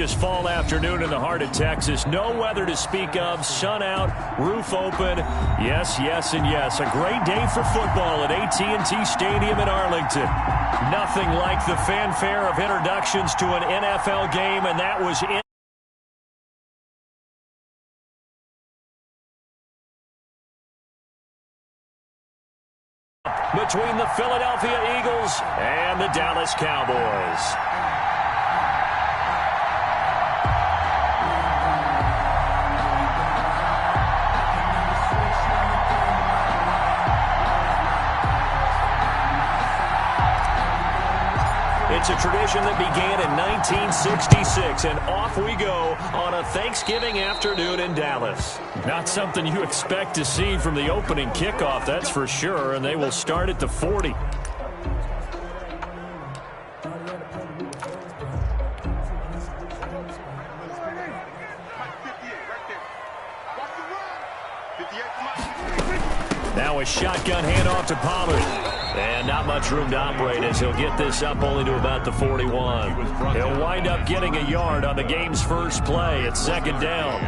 This fall afternoon in the heart of Texas. No weather to speak of. Sun out, roof open. Yes, yes, and yes. A great day for football at AT&T Stadium in Arlington. Nothing like the fanfare of introductions to an NFL game, and that was it. Between the Philadelphia Eagles and the Dallas Cowboys. It's a tradition that began in 1966, and off we go on a Thanksgiving afternoon in Dallas. Not something you expect to see from the opening kickoff, that's for sure, and they will start at the 40. Now a shotgun handoff to Pollard. And not much room to operate as he'll get this up only to about the 41. He'll wind up getting a yard on the game's first play. It's second down.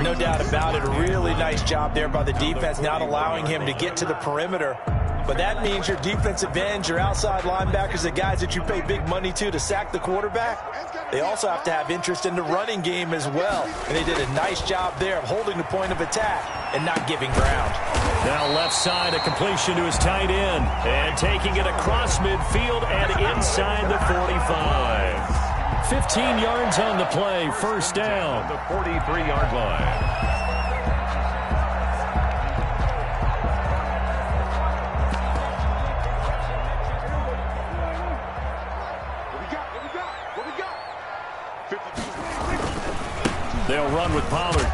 No doubt about it. A really nice job there by the defense, not allowing him to get to the perimeter. But that means your defensive ends, your outside linebackers, the guys that you pay big money to sack the quarterback, they also have to have interest in the running game as well. And they did a nice job there of holding the point of attack and not giving ground. Now left side, a completion to his tight end. And taking it across midfield and inside the 45. 15 yards on the play, first down. The 43-yard line. They'll run with Pollard.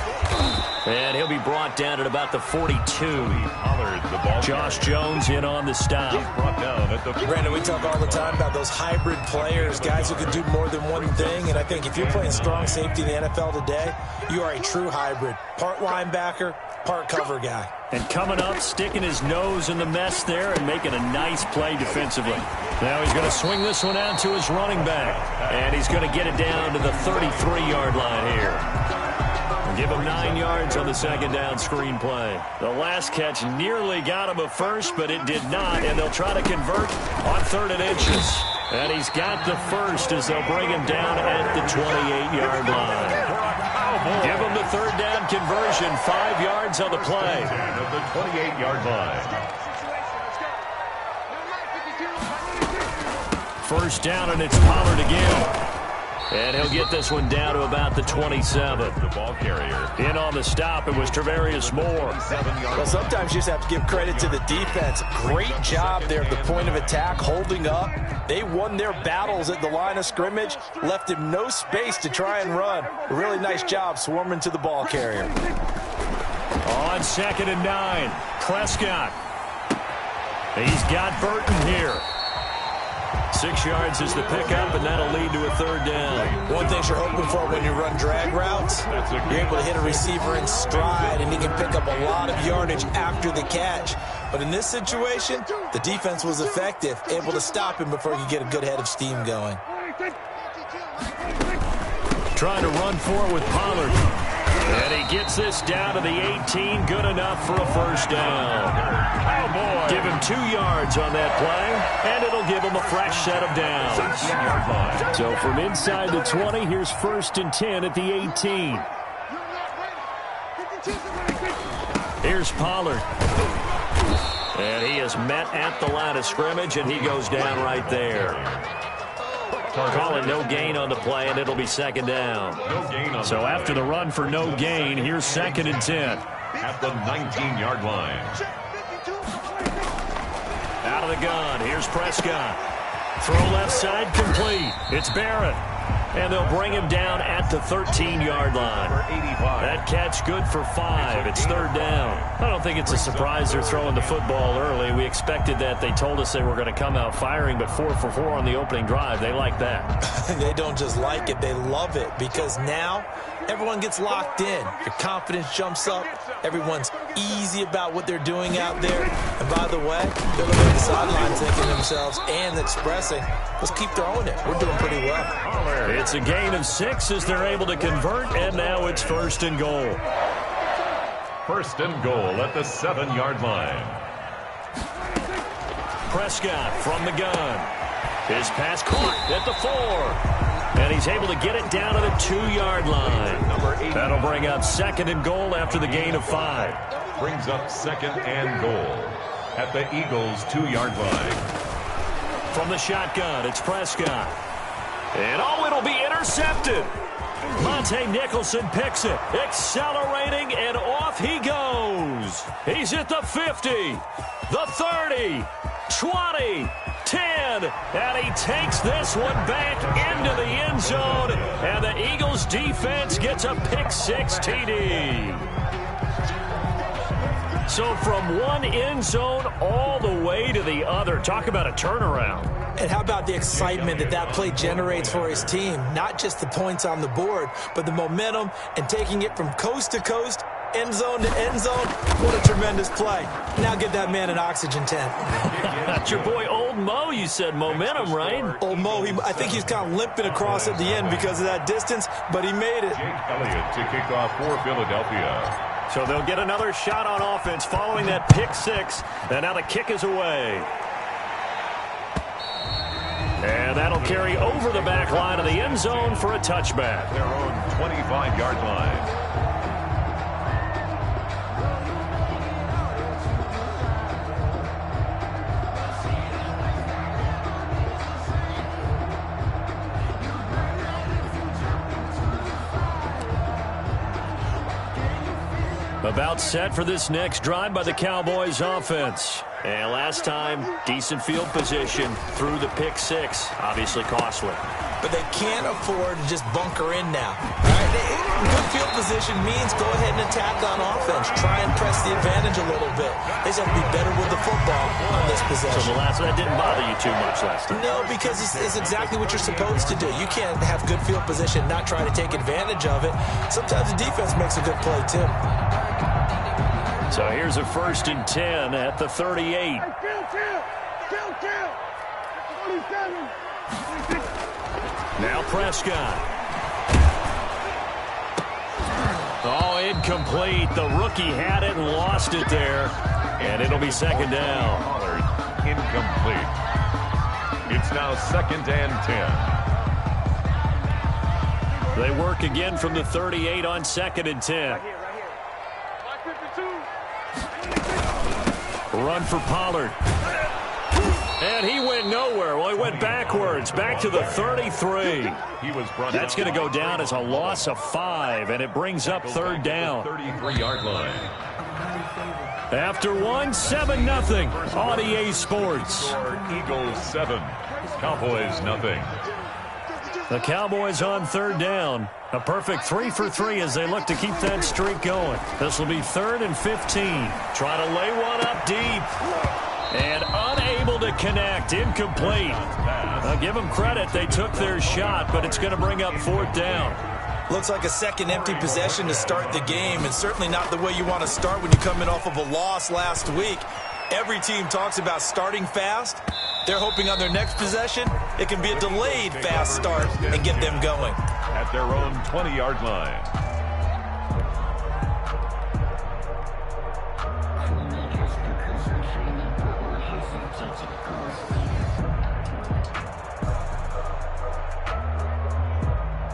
And he'll be brought down at about the 42. Pollard, the ball. Josh Jones in on the stop. Brought down at the Brandon, we talk all the time about those hybrid players, guys who can do more than one thing. And I think if you're playing strong safety in the NFL today, you are a true hybrid. Part linebacker, part cover guy. And coming up, sticking his nose in the mess there and making a nice play defensively. Now he's going to swing this one out to his running back. And he's going to get it down to the 33-yard line here. Give him 9 yards on the second down screen play. The last catch nearly got him a first, but it did not, and they'll try to convert on 3rd and inches. And he's got the first as they'll bring him down at the 28-yard line. Give him the 3rd down conversion, 5 yards on the play. At the 28-yard line. First down, and it's Pollard again. And he'll get this one down to about the 27. The ball carrier. In on the stop, it was Travarius Moore. Well, sometimes you just have to give credit to the defense. Great job there at the point of attack, holding up. They won their battles at the line of scrimmage, left him no space to try and run. A really nice job swarming to the ball carrier. On 2nd and 9, Prescott. He's got Burton here. 6 yards is the pickup, and that'll lead to a 3rd down. One thing you're hoping for when you run drag routes, you're able to hit a receiver in stride, and he can pick up a lot of yardage after the catch. But in this situation, the defense was effective, able to stop him before he could get a good head of steam going. Trying to run for it with Pollard. And he gets this down to the 18, good enough for a first down. Give him 2 yards on that play, and it'll give him a fresh set of downs. So from inside the 20, here's 1st and 10 at the 18. Here's Pollard. And he is met at the line of scrimmage, and he goes down right there. Calling no gain on the play, and it'll be 2nd down. No gain on so after the run for no gain, here's 2nd and 10. At the 19-yard line. Out of the gun, here's Prescott. Throw left side complete. It's Barrett. And they'll bring him down at the 13-yard line. That catch good for 5. It's 3rd down. I don't think it's a surprise they're throwing the football early. We expected that. They told us they were going to come out firing, but 4 for 4 on the opening drive. They like that. They don't just like it. They love it because now everyone gets locked in. Your confidence jumps up. Everyone's easy about what they're doing out there. And by the way, they're looking at the sideline thinking to themselves and expressing, let's keep throwing it. We're doing pretty well. It's a gain of 6 as they're able to convert, and now it's 1st and goal. 1st and goal at the 7-yard line. Prescott from the gun. His pass caught at the 4. And he's able to get it down to the 2-yard line. That'll bring up 2nd and goal after the gain of 5. Brings up 2nd and goal at the Eagles' 2-yard line. From the shotgun, it's Prescott. And it'll be intercepted. Monte Nicholson picks it, accelerating, and off he goes. He's at the 50, the 30, 20, 10, and he takes this one back into the end zone, and the Eagles defense gets a pick-6 TD. So from one end zone all the way to the other. Talk about a turnaround. And how about the excitement that play generates for his team? Not just the points on the board, but the momentum and taking it from coast to coast, end zone to end zone. What a tremendous play. Now get that man an oxygen tent. That's your boy Old Mo. You said momentum, right? Old Mo, I think he's kind of limping across at the end because of that distance, but he made it. Jake Elliott to kick off for Philadelphia. So they'll get another shot on offense following that pick-6, and now the kick is away. And that'll carry over the back line of the end zone for a touchback. Their own 25-yard line. About set for this next drive by the Cowboys offense. And last time, decent field position through the pick-6. Obviously costly. But they can't afford to just bunker in now. Right? Good field position means go ahead and attack on offense. Try and press the advantage a little bit. They just have to be better with the football on this possession. So that didn't bother you too much last time? No, because it's exactly what you're supposed to do. You can't have good field position, not try to take advantage of it. Sometimes the defense makes a good play, too. So here's a 1st and 10 at the 38. Now Prescott. Oh, incomplete. The rookie had it and lost it there. And it'll be 2nd down. Incomplete. It's now 2nd and 10. They work again from the 38 on 2nd and 10. Run for Pollard. And he went nowhere. Well, he went backwards, back to the 33. That's going to go down as a loss of 5, and it brings up 3rd down. 33-yard line. After 7-0 on EA Sports. Eagles 7, Cowboys nothing. The Cowboys on 3rd down. A perfect 3 for 3 as they look to keep that streak going. This will be 3rd and 15. Try to lay one up deep. And unable to connect. Incomplete. I'll give them credit. They took their shot, but it's going to bring up 4th down. Looks like a second empty possession to start the game, and certainly not the way you want to start when you come in off of a loss last week. Every team talks about starting fast. They're hoping on their next possession, it can be a delayed fast start and get them going. At their own 20-yard line.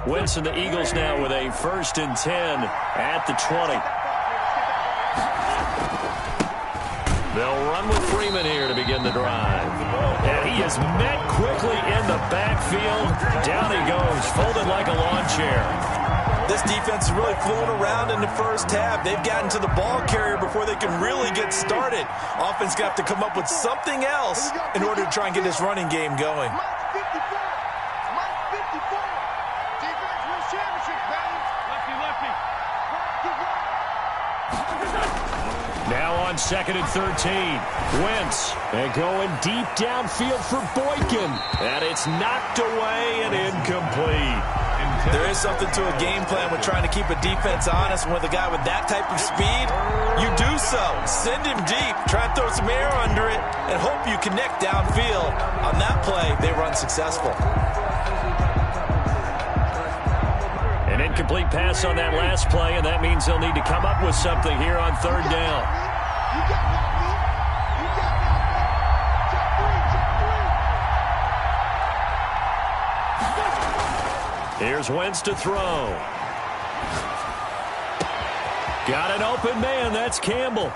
Wentz and the Eagles now with a 1st and 10 at the 20. They'll run with Freeman here to begin the drive. And he is met quickly in the backfield. Down he goes, folded like a lawn chair. This defense is really flown around in the first half. They've gotten to the ball carrier before they can really get started. Offense got to come up with something else in order to try and get this running game going. Now on 2nd and 13. Wentz. And going deep downfield for Boykin. And it's knocked away and incomplete. There is something to a game plan with trying to keep a defense honest. With a guy with that type of speed, you do so. Send him deep, try and throw some air under it, and hope you connect downfield. On that play, they were unsuccessful. An incomplete pass on that last play, and that means they'll need to come up with something here on third down. Here's Wentz to throw. Got an open man. That's Campbell.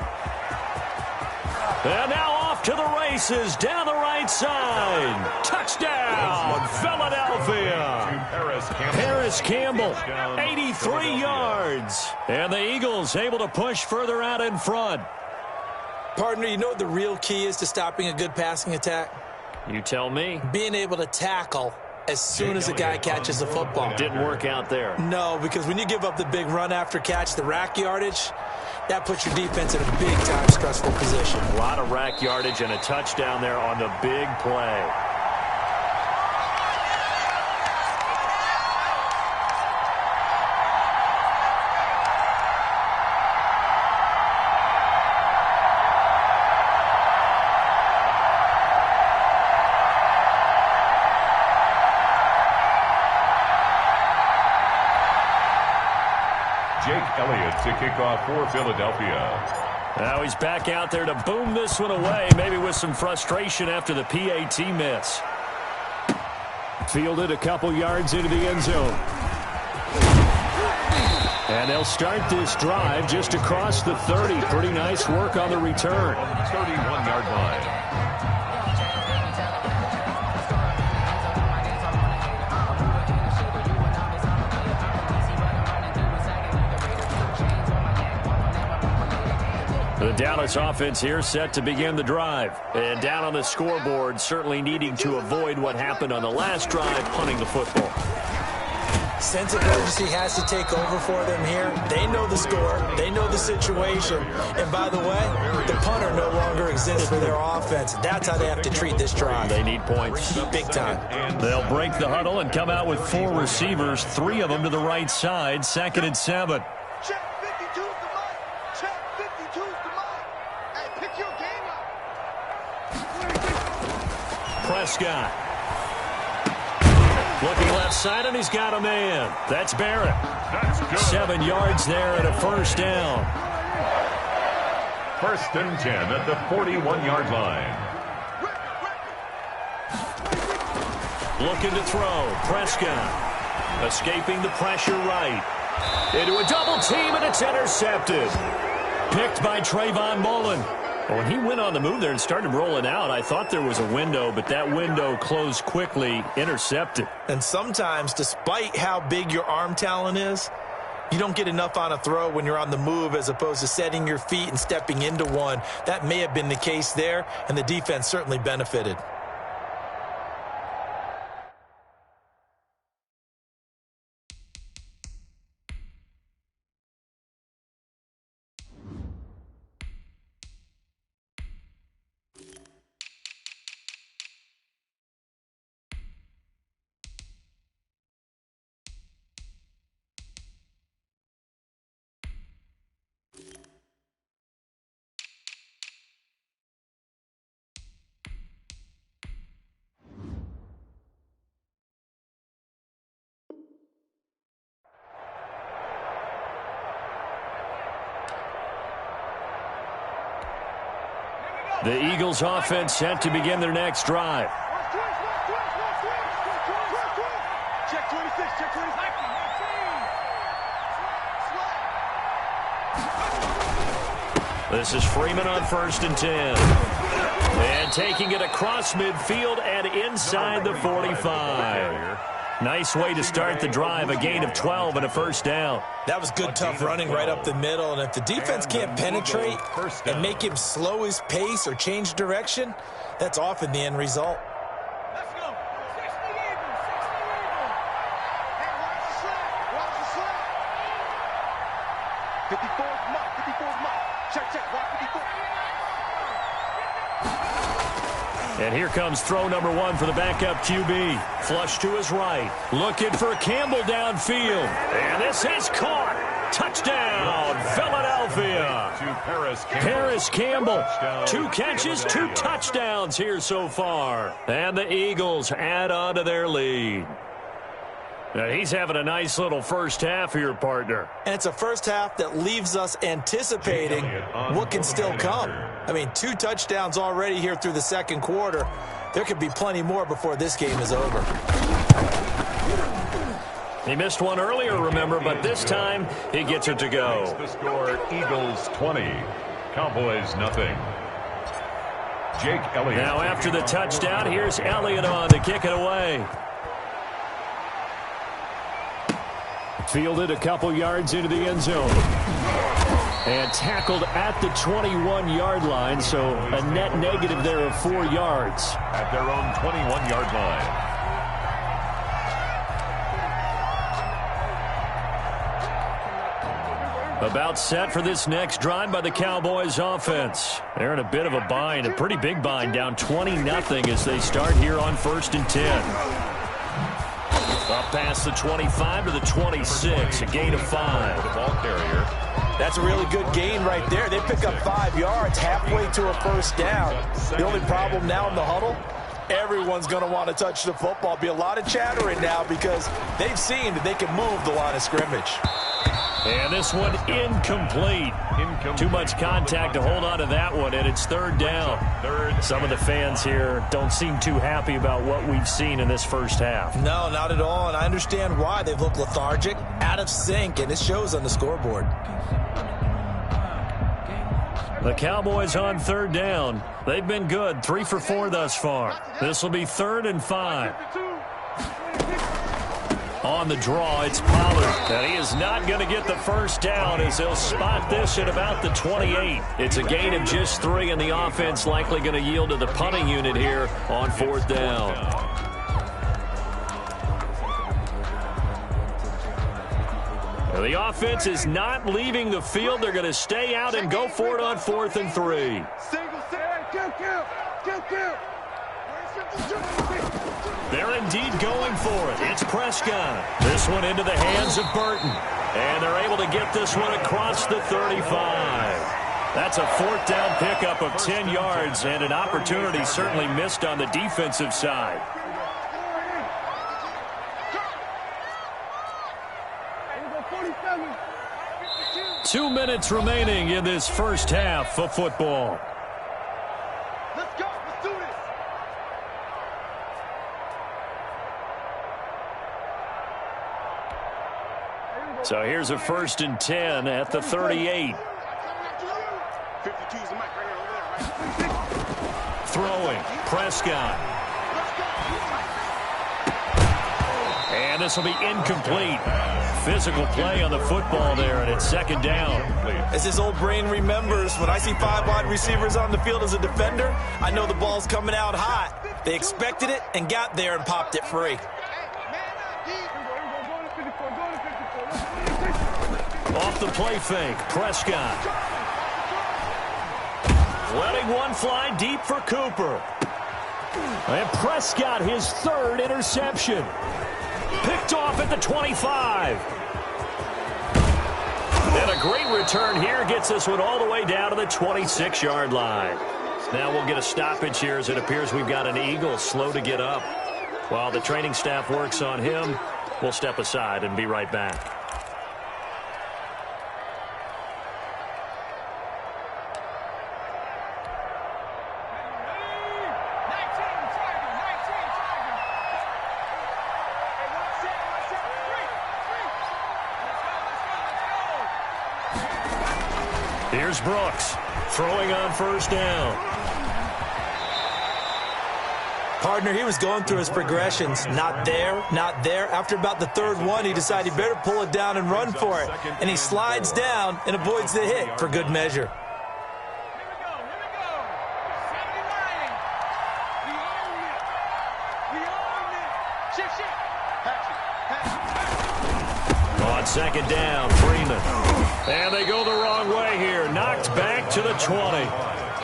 And now off to the races down the right side. Touchdown, Philadelphia. Paris Campbell, 83 yards. And the Eagles able to push further out in front. Partner, you know what the real key is to stopping a good passing attack? You tell me. Being able to tackle as soon as a guy catches the football. Didn't work out there. No, because when you give up the big run after catch, the rack yardage, that puts your defense in a big-time stressful position. A lot of rack yardage and a touchdown there on the big play. To kick off for Philadelphia. Now he's back out there to boom this one away, maybe with some frustration after the PAT miss. Fielded a couple yards into the end zone. And they'll start this drive just across the 30. Pretty nice work on the return. 31-yard line. The Dallas offense here set to begin the drive. And down on the scoreboard, certainly needing to avoid what happened on the last drive, punting the football. Sense of urgency has to take over for them here. They know the score. They know the situation. And by the way, the punter no longer exists for their offense. That's how they have to treat this drive. They need points. Big time. They'll break the huddle and come out with 4 receivers, 3 of them to the right side, 2nd and 7. Prescott. Looking left side, and he's got a man. That's Barrett. 7 yards there and a first down. 1st and 10 at the 41-yard line. Looking to throw. Prescott. Escaping the pressure right. Into a double team, and it's intercepted. Picked by Trayvon Mullen. When he went on the move there and started rolling out, I thought there was a window, but that window closed quickly, intercepted. And sometimes, despite how big your arm talent is, you don't get enough on a throw when you're on the move as opposed to setting your feet and stepping into one. That may have been the case there, and the defense certainly benefited. The Eagles offense set to begin their next drive. Check 26, check 26. This is Freeman on 1st and 10. And taking it across midfield and inside the 45. Nice way to start the drive, a gain of 12 and a first down. That was good, tough running right up the middle. And if the defense can't penetrate and make him slow his pace or change direction, that's often the end result. Let's go. 60 Eagles, 60 Eagles. Hey, watch the slide. Watch the slide. 54's mark, 54's mark. Check, check, watch 54. And here comes throw number 1 for the backup QB. Flush to his right. Looking for Campbell downfield. And this is caught. Touchdown, Philadelphia. To Paris Campbell. 2 catches, 2 touchdowns here so far. And the Eagles add on to their lead. Now he's having a nice little first half here, partner. And it's a first half that leaves us anticipating what can still come. I mean, 2 touchdowns already here through the second quarter. There could be plenty more before this game is over. He missed one earlier, remember, but this time he gets it to go. The score, Eagles 20, Cowboys nothing. Jake Elliott. Now after the touchdown, here's Elliott on to kick it away. Fielded a couple yards into the end zone. And tackled at the 21-yard line, so a net negative there of 4 yards. At their own 21-yard line. About set for this next drive by the Cowboys offense. They're in a bit of a bind, a pretty big bind, down 20-0 as they start here on 1st and 10. Up past the 25 to the 26, a gain of 5. The ball carrier. That's a really good gain right there. They pick up 5 yards halfway to a first down. The only problem now in the huddle, everyone's going to want to touch the football. Be a lot of chattering now because they've seen that they can move the line of scrimmage. And this one incomplete. Too much contact to hold on to that one, and it's 3rd down. Some of the fans here don't seem too happy about what we've seen in this first half. No, not at all, and I understand why. They've looked lethargic, out of sync, and it shows on the scoreboard. The Cowboys on 3rd down. They've been good, 3 for 4 thus far. This will be 3rd and 5. On the draw, it's Pollard. And he is not going to get the first down as they'll spot this at about the 28. It's a gain of just 3, and the offense likely going to yield to the punting unit here on 4th down. Now, the offense is not leaving the field. They're going to stay out and go for it on 4th and 3. They're indeed going for it. It's Prescott. This one into the hands of Burton. And they're able to get this one across the 35. That's a 4th down pickup of 10 yards and an opportunity certainly missed on the defensive side. Two minutes remaining in this first half of football. Let's go. Let's do this. So here's a 1st and 10 at the 38. 52 is the mic right here, over there. Throwing, Prescott. And this will be incomplete. Physical play on the football there, and it's 2nd down. As his old brain remembers, when I see 5 wide receivers on the field as a defender, I know the ball's coming out hot. They expected it and got there and popped it free. Off the play fake, Prescott. Letting one fly deep for Cooper. And Prescott, his 3rd interception. Picked off at the 25. And a great return here gets this one all the way down to the 26-yard line. Now we'll get a stoppage here as it appears we've got an Eagle slow to get up. While the training staff works on him, we'll step aside and be right back. Here's Brooks throwing on 1st down. Partner, he was going through his progressions. Not there, not there. After about the 3rd one, he decided he better pull it down and run for it. And he slides down and avoids the hit for good measure. On 2nd down, Freeman. And they go the wrong way here. Knocked back to the 20.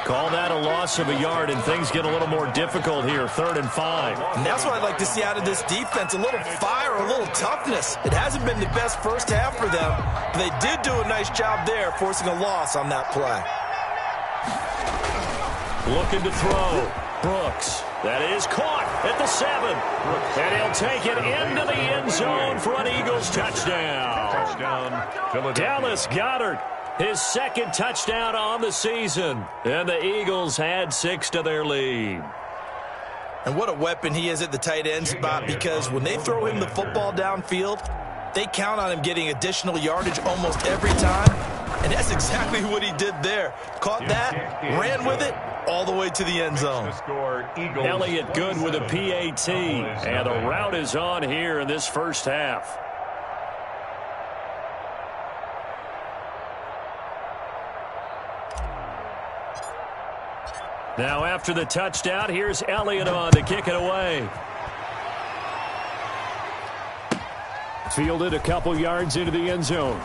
Call that a loss of a yard, and things get a little more difficult here, 3rd and 5. And that's what I'd like to see out of this defense, a little fire, a little toughness. It hasn't been the best first half for them, but they did do a nice job there, forcing a loss on that play. Looking to throw. Brooks. That is caught at the 7. And he'll take it into the end zone for an Eagles touchdown. Dallas Goedert, his 2nd touchdown on the season. And the Eagles add 6 to their lead. And what a weapon he is at the tight end spot, because when they throw him the football downfield, they count on him getting additional yardage almost every time. And that's exactly what he did there. Caught that, ran with it, all the way to the end zone. Elliott good with a PAT. And the route is on here in this first half. Now after the touchdown, here's Elliott on to kick it away. Fielded a couple yards into the end zone.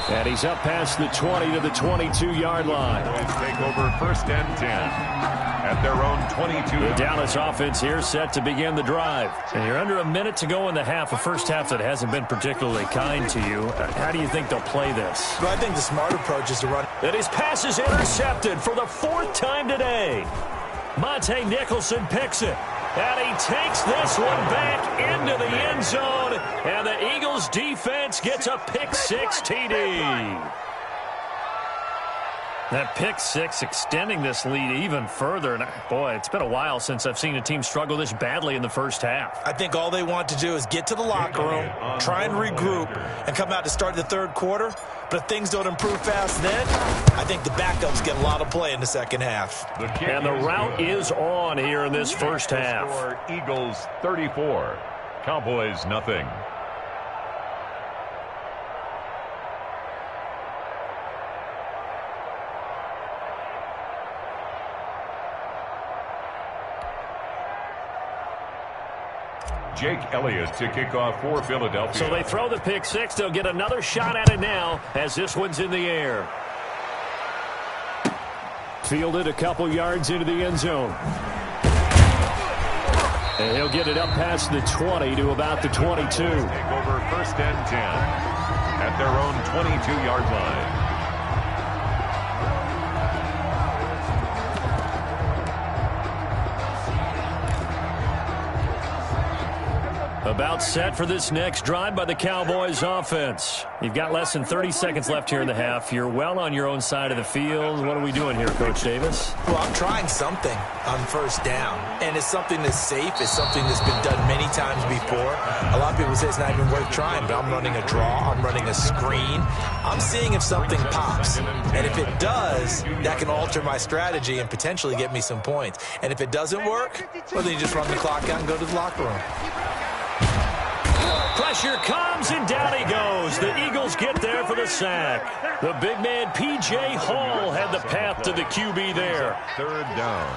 And he's up past the 20 to the 22-yard line. Take over 1st and 10 at their own 22. The Dallas offense here set to begin the drive. And you're under a minute to go in the half, a first half that hasn't been particularly kind to you. How do you think they'll play this? Well, I think the smart approach is to run. And his pass is intercepted for the 4th time today. Monte Nicholson picks it. And he takes this one back into the end zone. And the Eagles defense gets a pick-6 TD. That pick-6 extending this lead even further. And boy, it's been a while since I've seen a team struggle this badly in the first half. I think all they want to do is get to the locker room, try and regroup, and come out to start the 3rd quarter. But if things don't improve fast then, I think the backups get a lot of play in the 2nd half. And the route is on here in this first half. Eagles 34, Cowboys nothing. Jake Elliott to kick off for Philadelphia. So they throw the pick-6. They'll get another shot at it now as this one's in the air. Fielded a couple yards into the end zone. And he'll get it up past the 20 to about the 22. Take over 1st and 10 at their own 22-yard line. About set for this next drive by the Cowboys offense. You've got less than 30 seconds left here in the half. You're well on your own side of the field. What are we doing here, Coach Davis? Well, I'm trying something on 1st down. And it's something that's safe. It's something that's been done many times before. A lot of people say it's not even worth trying, but I'm running a draw. I'm running a screen. I'm seeing if something pops. And if it does, that can alter my strategy and potentially get me some points. And if it doesn't work, well, then you just run the clock out and go to the locker room. Pressure comes, and down he goes. The Eagles get there for the sack. The big man, P.J. Hall, had the path to the QB there. 3rd down.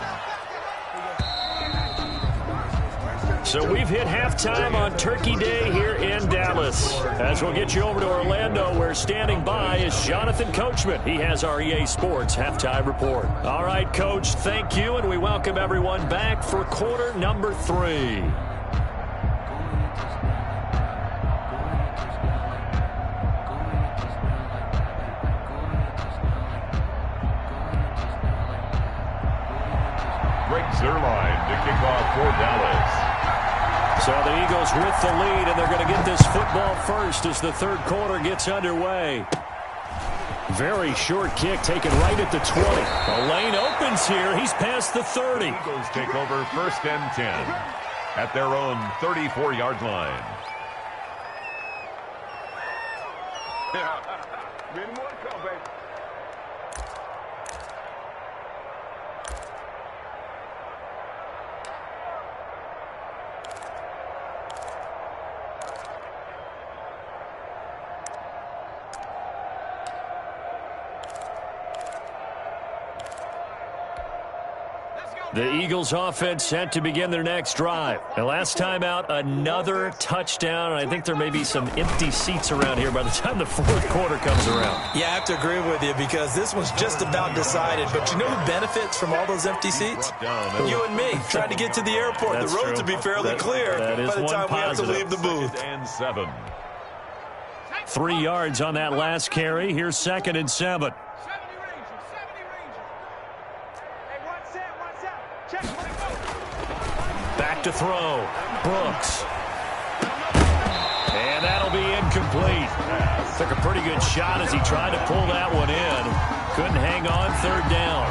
So we've hit halftime on Turkey Day here in Dallas. As we'll get you over to Orlando, where standing by is Jonathan Coachman. He has our EA Sports halftime report. All right, Coach, thank you, and we welcome everyone back for quarter number 3. Zerline to kick off for Dallas. So the Eagles with the lead, and they're going to get this football first as the 3rd quarter gets underway. Very short kick taken right at the 20. The lane opens here. He's past the 30. Eagles take over 1st and 10 at their own 34-yard line. The Eagles offense set to begin their next drive. And last time out, another touchdown. And I think there may be some empty seats around here by the time the fourth quarter comes around. Yeah, I have to agree with you because this one's just about decided. But you know who benefits from all those empty seats? You and me, trying to get to the airport. The roads will be fairly clear by the time we have to leave the booth. And 7. 3 yards on that last carry. Here's 2nd and 7. Back to throw. Brooks. And that'll be incomplete. Took a pretty good shot as he tried to pull that one in. Couldn't hang on. 3rd down.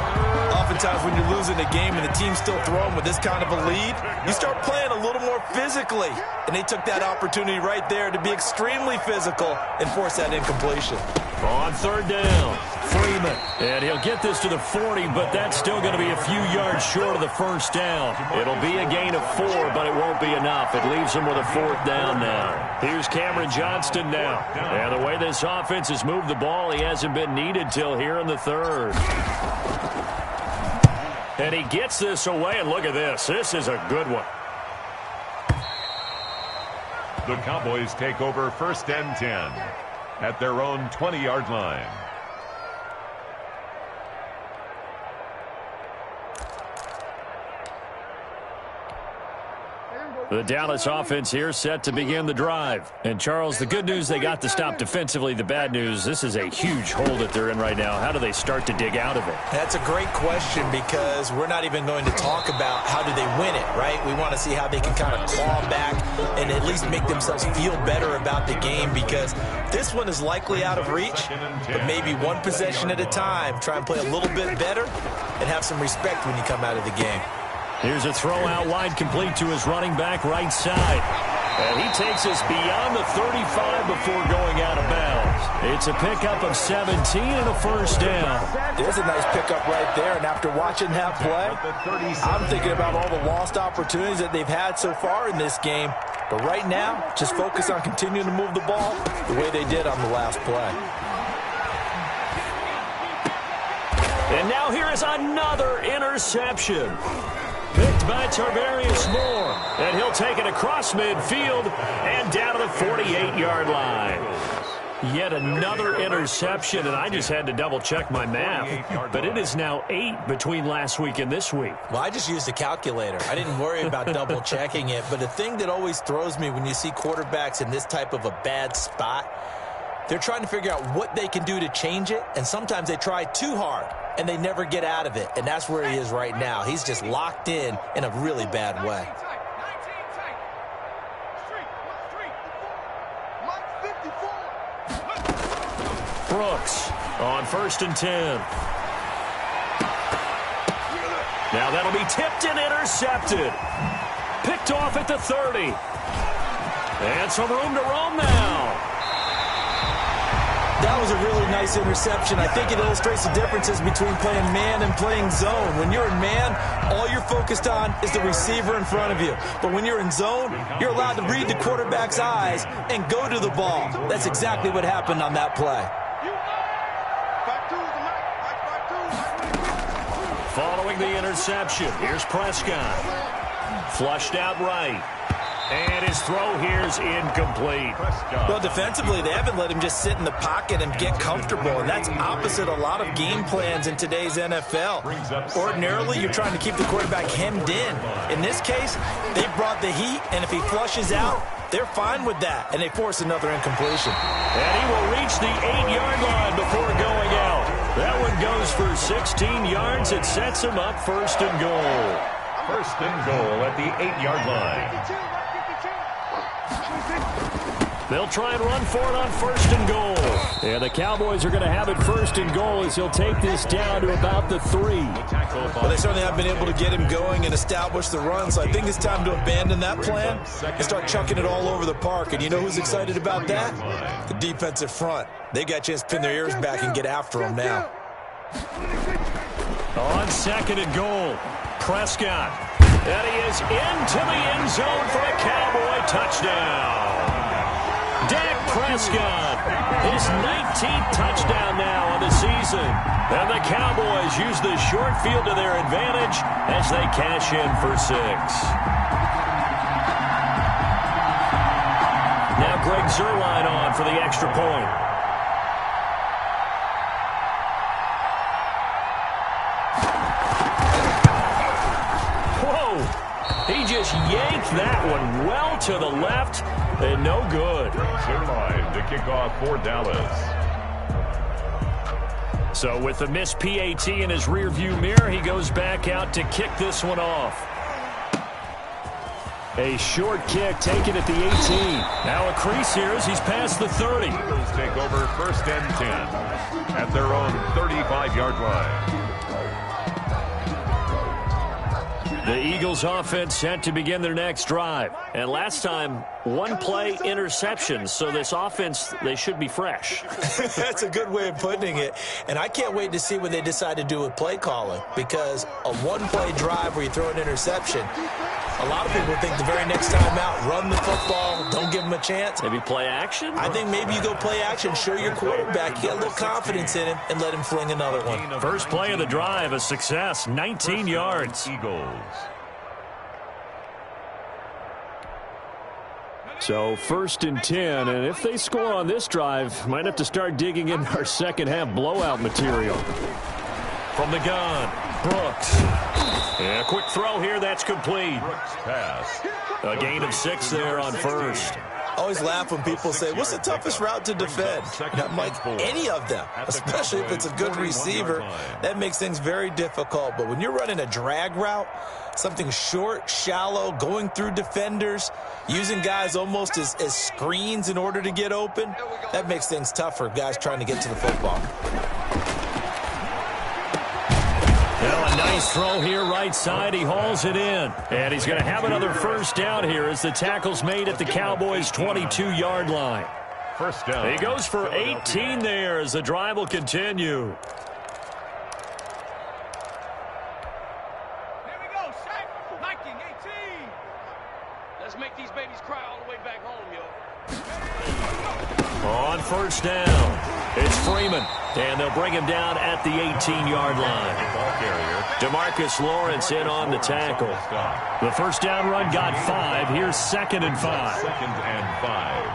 Oftentimes when you're losing a game and the team's still throwing with this kind of a lead, you start playing a little more physically. And they took that opportunity right there to be extremely physical and force that incompletion. On 3rd down, Freeman. And he'll get this to the 40, but that's still going to be a few yards short of the 1st down. It'll be a gain of 4, but it won't be enough. It leaves him with a 4th down now. Here's Cameron Johnston now. And the way this offense has moved the ball, he hasn't been needed till here in the 3rd. And he gets this away, and look at this. This is a good one. The Cowboys take over 1st and 10 at their own 20-yard line. The Dallas offense here set to begin the drive. And, Charles, the good news, they got the stop defensively. The bad news, this is a huge hole that they're in right now. How do they start to dig out of it? That's a great question because we're not even going to talk about how do they win it, right? We want to see how they can kind of claw back and at least make themselves feel better about the game because this one is likely out of reach, but maybe one possession at a time. Try and play a little bit better and have some respect when you come out of the game. Here's a throw out wide complete to his running back right side. And he takes us beyond the 35 before going out of bounds. It's a pickup of 17 and a 1st down. There's a nice pickup right there. And after watching that play, I'm thinking about all the lost opportunities that they've had so far in this game. But right now, just focus on continuing to move the ball the way they did on the last play. And now here is another interception. Picked by Tarvarius Moore. And he'll take it across midfield and down to the 48-yard line. Yet another interception, and I just had to double-check my math. But it is now 8 between last week and this week. Well, I just used a calculator. I didn't worry about double-checking it. But the thing that always throws me when you see quarterbacks in this type of a bad spot, they're trying to figure out what they can do to change it, and sometimes they try too hard, and they never get out of it. And that's where he is right now. He's just locked in a really bad way. Brooks on 1st and 10. Now that'll be tipped and intercepted. Picked off at the 30. And some room to roam now. That was a really nice interception. I think it illustrates the differences between playing man and playing zone. When you're in man, all you're focused on is the receiver in front of you. But when you're in zone, you're allowed to read the quarterback's eyes and go to the ball. That's exactly what happened on that play. Following the interception, here's Prescott. Flushed out right. And his throw here's incomplete. Well, defensively, they haven't let him just sit in the pocket and get comfortable, and that's opposite a lot of game plans in today's NFL. Ordinarily, you're trying to keep the quarterback hemmed in. In this case, they brought the heat, and if he flushes out, they're fine with that, and they force another incompletion. And he will reach the 8-yard line before going out. That one goes for 16 yards. It sets him up 1st and goal. 1st and goal at the 8-yard line. They'll try and run for it on 1st and goal. And the Cowboys are going to have it 1st and goal as he'll take this down to about the 3. Well, they certainly have been able to get him going and establish the run, so I think it's time to abandon that plan and start chucking it all over the park. And you know who's excited about that? The defensive front. They got a chance to pin their ears back and get after him now. On 2nd and goal, Prescott. And he is into the end zone for a Cowboy touchdown. Dak Prescott. His 19th touchdown now on the season. And the Cowboys use the short field to their advantage as they cash in for 6. Now Greg Zuerlein on for the extra point. Whoa! He just yanked that one well to the left and no good. Zuerlein to kick off for Dallas. So with the missed PAT in his rearview mirror, he goes back out to kick this one off. A short kick taken at the 18. Now a crease here as he's past the 30. Eagles take over 1st and 10 at their own 35-yard line. The Eagles offense set to begin their next drive. And last time, one play interception. So this offense, they should be fresh. That's a good way of putting it. And I can't wait to see what they decide to do with play calling. Because a one-play drive where you throw an interception, a lot of people think the very next time out, run the football, don't give them a chance. Maybe play action? I think maybe you go play action, show your quarterback, get a little confidence in him, and let him fling another one. First play of the drive, a success, 19 yards. Eagles. So 1st and 10, and if they score on this drive, might have to start digging in our second half blowout material. From the gun, Brooks. And a quick throw here, that's complete. Brooks pass. A gain of 6 there on first. I always laugh when people say, what's the toughest route to defend? And I'm like, any of them, especially if it's a good receiver. That makes things very difficult. But when you're running a drag route, something short, shallow, going through defenders, using guys almost as screens in order to get open, that makes things tough for guys trying to get to the football. Now a nice throw here right side. He hauls it in. And he's going to have another first down here as the tackle's made at the Cowboys' 22-yard line. First down. He goes for 18 there as the drive will continue. Here we go, sack, Viking 18. Let's make these babies cry all the way back home, yo. On first down, it's Freeman. And they'll bring him down at the 18-yard line. DeMarcus Lawrence in on the tackle. The first down run got 5. Here's 2nd and 5. 2nd and 5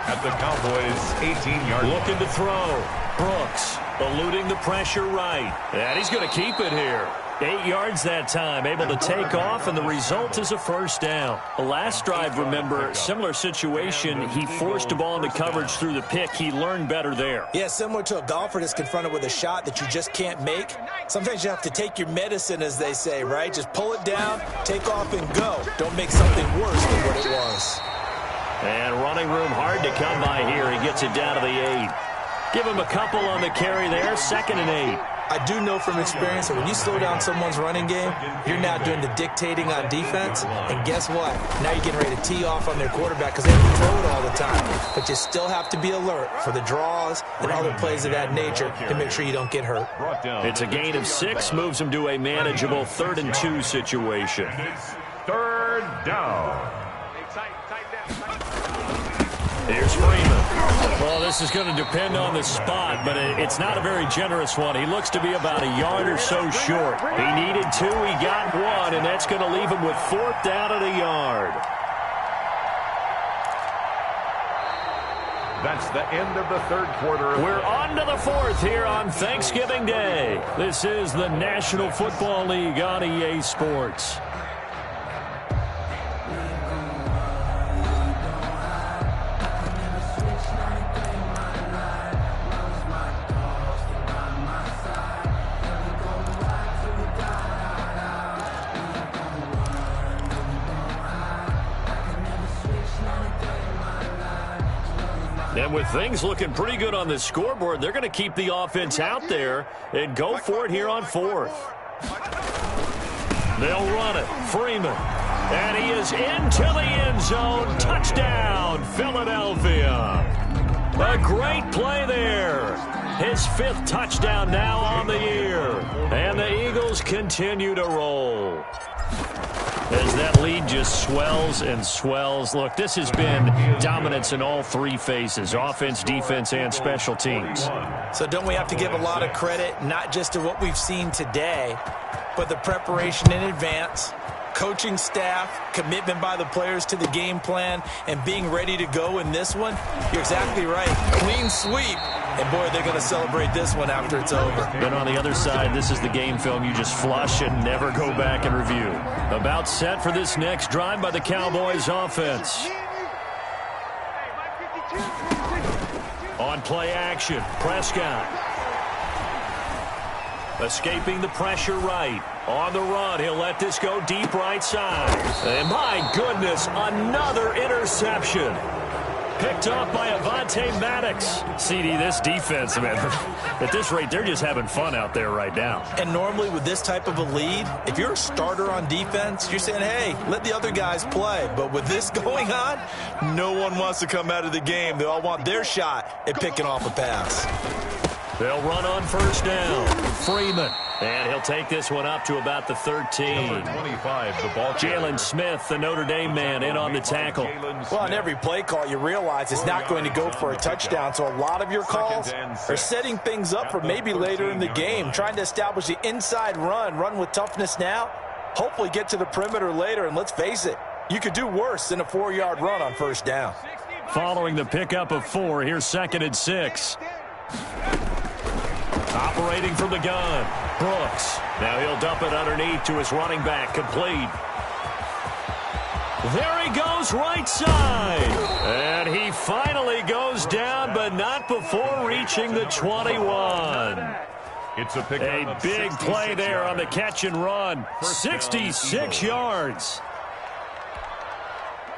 at the Cowboys' 18-yard line. Looking to throw. Brooks eluding the pressure right. And he's going to keep it here. 8 yards that time, able to take off, and the result is a first down. The last drive, remember, similar situation. He forced a ball into coverage through the pick. He learned better there. Yeah, similar to a golfer that's confronted with a shot that you just can't make. Sometimes you have to take your medicine, as they say, right? Just pull it down, take off, and go. Don't make something worse than what it was. And running room hard to come by here. He gets it down to the 8. Give him a couple on the carry there, 2nd and 8. I do know from experience that when you slow down someone's running game, you're now doing the dictating on defense. And guess what? Now you're getting ready to tee off on their quarterback because they have to throw it all the time. But you still have to be alert for the draws and other plays of that nature to make sure you don't get hurt. It's a gain of 6, moves him to a manageable 3rd and 2 situation. 3rd down. Here's Freeman. Well, this is going to depend on the spot, but it's not a very generous one. He looks to be about a yard or so short. He needed 2, he got 1, and that's going to leave him with 4th down at a yard. That's the end of the 3rd quarter. We're on to the 4th here on Thanksgiving Day. This is the National Football League on EA Sports. And with things looking pretty good on the scoreboard, they're going to keep the offense out there and go for it here on 4th. They'll run it. Freeman. And he is into the end zone. Touchdown, Philadelphia. A great play there. His 5th touchdown now on the year. And the Eagles continue to roll. as that lead just swells and swells. Look, this has been dominance in all three phases, offense, defense, and special teams. So don't we have to give a lot of credit, not just to what we've seen today, but the preparation in advance, coaching staff, commitment by the players to the game plan, and being ready to go in this one? You're exactly right. Clean sweep. And, boy, they're going to celebrate this one after it's over. But on the other side, this is the game film you just flush and never go back and review. About set for this next drive by the Cowboys offense. On play action, Prescott. Escaping the pressure right. On the run, he'll let this go deep right side. And my goodness, another interception. Picked off by Avonte Maddox. CD, this defense, man, at this rate, they're just having fun out there right now. And normally with this type of a lead, if you're a starter on defense, you're saying, hey, let the other guys play. But with this going on, no one wants to come out of the game. They all want their shot at picking off a pass. They'll run on first down. Freeman. And he'll take this one up to about the 13. Number 25, the ball. Jalen Smith, the Notre Dame man, in on the tackle. Well, on every play call, you realize it's not going to go for a touchdown. So a lot of your calls are setting things up for maybe later in the game, trying to establish the inside run with toughness now, hopefully get to the perimeter later. And let's face it, you could do worse than a 4-yard run on first down. Following the pickup of 4, here's 2nd and 6. Operating from the gun, Brooks. Now he'll dump it underneath to his running back, complete. There he goes, right side. And he finally goes down, but not before reaching the 21. It's a big play there on the catch and run. 66 yards.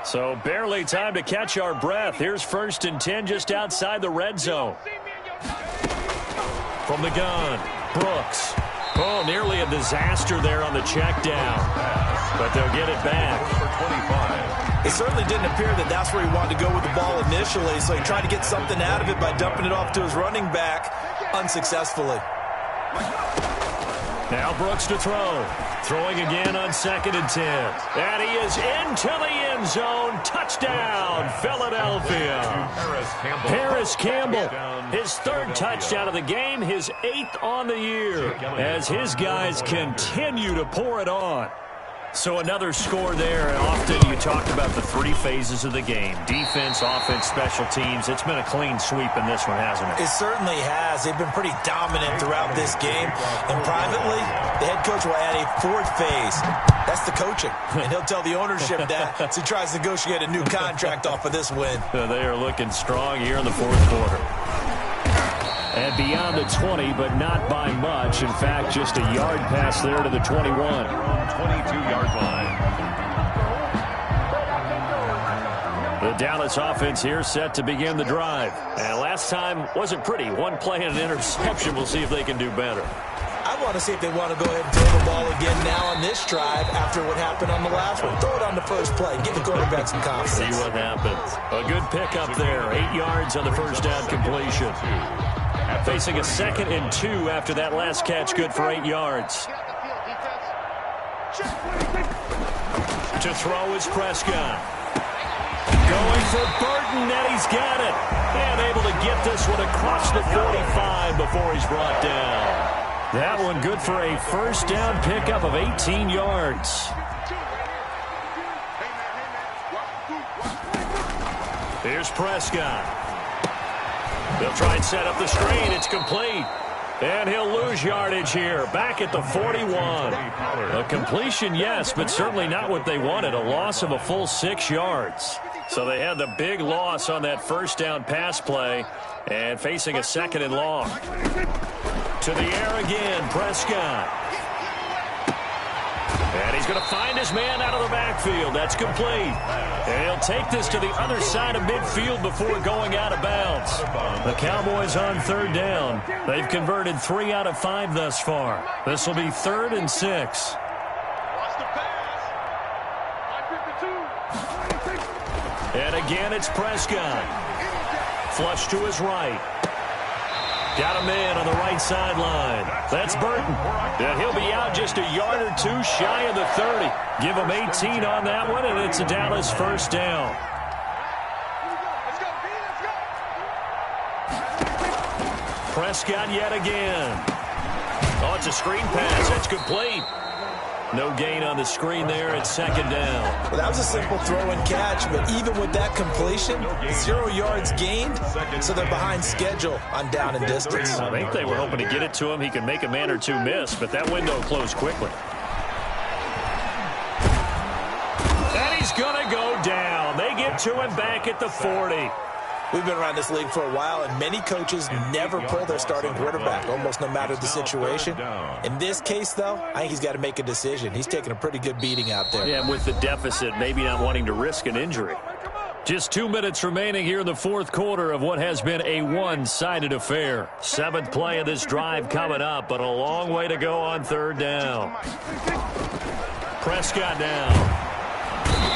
So barely time to catch our breath. Here's 1st and 10 just outside the red zone. From the gun, Brooks. Oh, nearly a disaster there on the check down. But they'll get it back. It certainly didn't appear that that's where he wanted to go with the ball initially, so he tried to get something out of it by dumping it off to his running back unsuccessfully. Now Brooks to throw. Throwing again on 2nd and 10. And he is into the end zone. Touchdown, Philadelphia. Harris Campbell, his 3rd touchdown of the game, his 8th on the year, as his guys continue to pour it on. So another score there, and often you talk about the 3 phases of the game. Defense, offense, special teams. It's been a clean sweep in this one, hasn't it? It certainly has. They've been pretty dominant throughout this game. And privately, the head coach will add a 4th phase. That's the coaching. And he'll tell the ownership that as he tries to negotiate a new contract off of this win. They are looking strong here in the 4th quarter. And beyond the 20, but not by much. In fact, just a yard pass there to the 21. 22-yard line. The Dallas offense here set to begin the drive. And last time wasn't pretty. One play and an interception. We'll see if they can do better. I want to see if they want to go ahead and throw the ball again now on this drive after what happened on the last one. Throw it on the first play. Give the quarterback some confidence. See what happens. A good pickup there. 8 yards on the first down completion. Facing a 2nd and 2 after that last catch, good for 8 yards. To throw is Prescott. Going for Burton, and he's got it. And able to get this one across the 45 before he's brought down. That one good for a first down pickup of 18 yards. Here's Prescott. They'll try and set up the screen. It's complete. And he'll lose yardage here. Back at the 41. A completion, yes, but certainly not what they wanted. A loss of a full 6 yards. So they had the big loss on that first down pass play and facing a 2nd and long. To the air again, Prescott. And he's going to find his man out of the backfield. That's complete. And he'll take this to the other side of midfield before going out of bounds. The Cowboys on 3rd down. They've converted 3 out of 5 thus far. This will be 3rd and 6. And again, it's Prescott. Flush to his right. Got a man on the right sideline. That's Burton. And he'll be out just a yard or two shy of the 30. Give him 18 on that one, and it's a Dallas first down. Prescott yet again. Oh, it's a screen pass. It's complete. No gain on the screen there. It's second down. Well, that was a simple throw and catch, but even with that completion, 0 yards gained, so they're behind schedule on down and distance. I think they were hoping to get it to him. He could make a man or two miss, but that window closed quickly. And he's going to go down. They get to him back at the 40. We've been around this league for a while, and many coaches never pull their starting quarterback, almost no matter the situation. In this case, though, I think he's got to make a decision. He's taking a pretty good beating out there. Yeah, and with the deficit, maybe not wanting to risk an injury. Just 2 minutes remaining here in the fourth quarter of what has been a one-sided affair. 7th play of this drive coming up, but a long way to go on third down. Prescott down.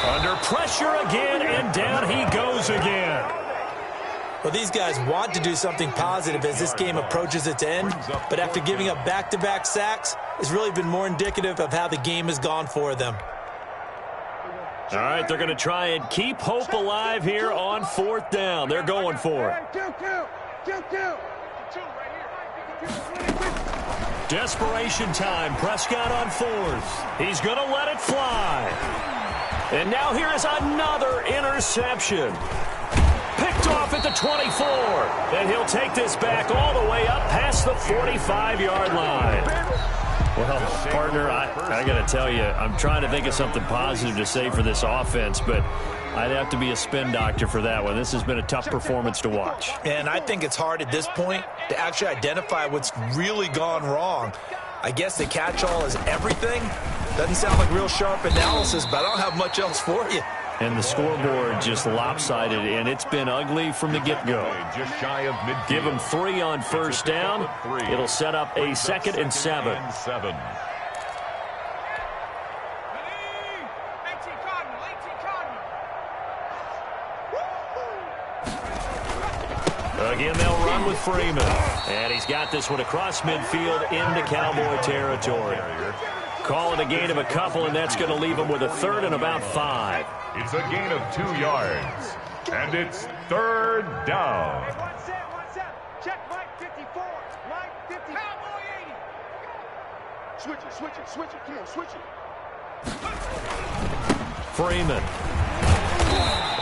Under pressure again, and down he goes again. Well, these guys want to do something positive as this game approaches its end, but after giving up back-to-back sacks, it's really been more indicative of how the game has gone for them. All right, they're going to try and keep hope alive here on fourth down. They're going for it. Desperation time. Prescott on fourth. He's going to let it fly. And now here is another interception. Picked off at the 24. And he'll take this back all the way up past the 45-yard line. Well, partner, I got to tell you, I'm trying to think of something positive to say for this offense, but I'd have to be a spin doctor for that one. This has been a tough performance to watch. And I think it's hard at this point to actually identify what's really gone wrong. I guess the catch-all is everything. Doesn't sound like real sharp analysis, but I don't have much else for you. And the scoreboard just lopsided, and it's been ugly from the get-go. Give them 3 on first down. It'll set up a 2nd and 7. Again, they'll run with Freeman. And he's got this one across midfield into Cowboy territory. Call it a gain of a couple, and that's going to leave him with a 3rd and about 5. It's a gain of 2 yards, and it's 3rd down. One set. Check Mike 54. Mike 50. Cowboy 80. Switch it. Come on, switch it. Freeman.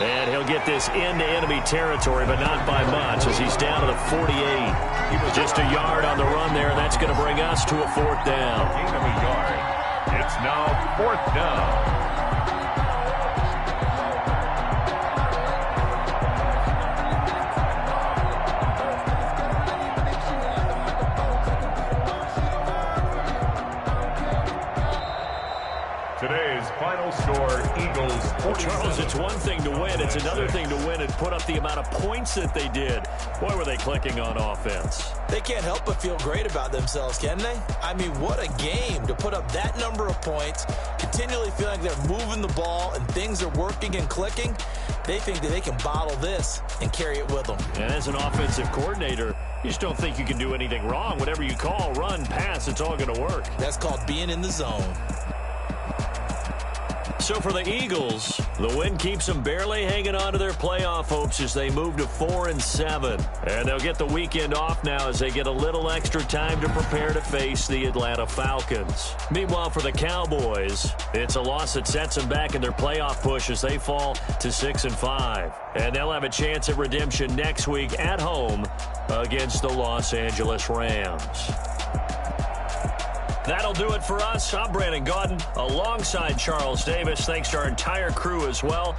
And he'll get this into enemy territory, but not by much as he's down to the 48. Just a yard on the run there, and that's going to bring us to a 4th down. Gain of a yard. It's now 4th down. Today's final score, Eagles 47. Charles, it's one thing to win. It's another thing to win and put up the amount of points that they did. Boy, were they clicking on offense. They can't help but feel great about themselves, can they? I mean, what a game to put up that number of points, continually feeling like they're moving the ball and things are working and clicking. They think that they can bottle this and carry it with them. And as an offensive coordinator, you just don't think you can do anything wrong. Whatever you call, run, pass, it's all going to work. That's called being in the zone. So for the Eagles, the win keeps them barely hanging on to their playoff hopes as they move to 4-7. And they'll get the weekend off now as they get a little extra time to prepare to face the Atlanta Falcons. Meanwhile, for the Cowboys, it's a loss that sets them back in their playoff push as they fall to 6-5. And they'll have a chance at redemption next week at home against the Los Angeles Rams. That'll do it for us. I'm Brandon Gaudin alongside Charles Davis. Thanks to our entire crew as well.